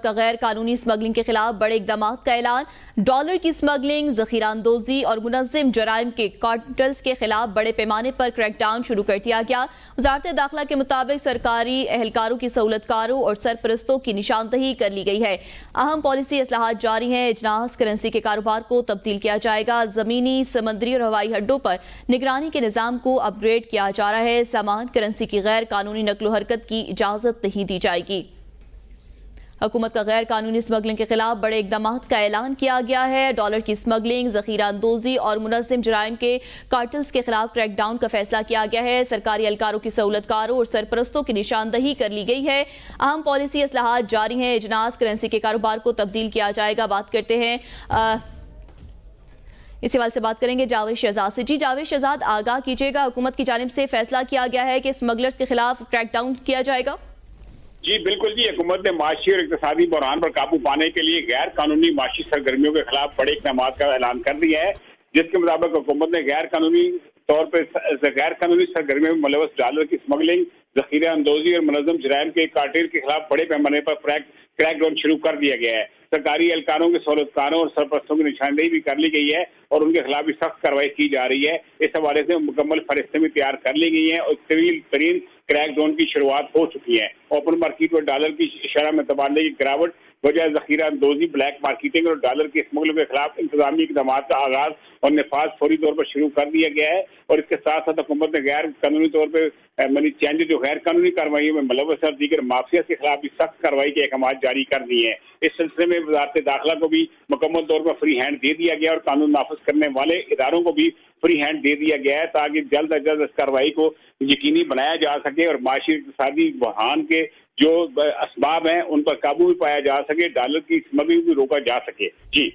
का गैर कानूनी स्मगलिंग के खिलाफ बड़े इकदाम का ऐलान। डॉलर की स्मगलिंग, जखीरा अंदोजी और मुनज़्ज़म जराइम के कार्टल्स के खिलाफ बड़े पैमाने पर क्रैकडाउन शुरू कर दिया गया। वज़ारत दाखिला के मुताबिक सरकारी एहलकारों की सहूलतकारों और सरपरस्तों की निशानदही कर ली गई है। अहम पॉलिसी इस्लाहात जारी हैं। इजनास करेंसी के कारोबार को तब्दील किया जाएगा। ज़मीनी, समंदरी और हवाई अड्डों पर निगरानी के निज़ाम को अपग्रेड किया जा रहा है। सामान करेंसी की गैर कानूनी नकलो हरकत की इजाज़त नहीं दी जाएगी। हुकूमत का गैर कानूनी स्मगलिंग के खिलाफ बड़े इकदाम का ऐलान किया गया है। डॉलर की स्मगलिंग, जखीरा अंदोजी और मुनज़्ज़म जराइम के कार्टल्स के खिलाफ क्रैकडाउन का फैसला किया गया है। सरकारी एहलकारों की सहूलतकारों और सरपरस्तों की निशानदही कर ली गई है। अहम पॉलिसी इस्लाहात जारी हैं। इजनास करेंसी के कारोबार को तब्दील किया जाएगा। बात करते हैं इस सवाल से बात करेंगे जावेद शहजाद से। जी जावेद शहजाद, आगाह कीजिएगा, हुकूमत की जानिब से फैसला किया गया है कि स्मगलर्स के खिलाफ क्रैकडाउन किया जाएगा। जी बिल्कुल जी, हुकूमत ने माशी और इक़्तिसादी बहरान पर काबू पाने के लिए गैर कानूनी माशी सरगर्मियों के खिलाफ बड़े इक़दाम का ऐलान कर दिया है, जिसके मुताबिक हुकूमत ने गैर कानूनी तौर पर गैर कानूनी सरगर्मियों में मुलव्वस डॉलर की स्मगलिंग, जखीरा अंदोजी और मुनज़्ज़म जराइम के कार्टेल के खिलाफ बड़े पैमाने पर क्रैकडाउन शुरू कर दिया गया है। सरकारी एहलकारों के सहूलतकारों और सरपरस्तों की निशानदेही भी कर ली गई है और उनके खिलाफ भी सख्त कार्रवाई की जा रही है। इस हवाले से मुकम्मल फरिश्तें भी तैयार कर ली गई हैं और तवील तरीन क्रैकडाउन की शुरुआत हो चुकी है। ओपन मार्केट में डॉलर की शरह में तबादले की गिरावट, वजह जखीरा अंदोजी, ब्लैक मार्केटिंग और डॉलर की स्मगलिंग के खिलाफ इंतजामी इकदाम का आगाज और नफाज फौरी तौर पर शुरू कर दिया गया है। और इसके साथ साथ हुकूमत ने गैर कानूनी तौर पर मनी चेंज जो गैर कानूनी कार्रवाई में मुलव्वस और दीगर माफिया के खिलाफ भी सख्त कार्रवाई के अहकाम जारी कर दिए हैं। इस सिलसिले में वज़ारत दाखिला को भी मुकम्मल तौर पर फ्री हैंड दे दिया गया और कानून नाफिज करने वाले इदारों को भी फ्री हैंड दे दिया गया है, ताकि जल्द अज जल्द इस कार्रवाई को यकीनी बनाया जा सके और माशी इक़्तिसादी बहरान के जो असबाब हैं उन पर काबू भी पाया जा सके, डॉलर की स्मगलिंग भी रोका जा सके। जी।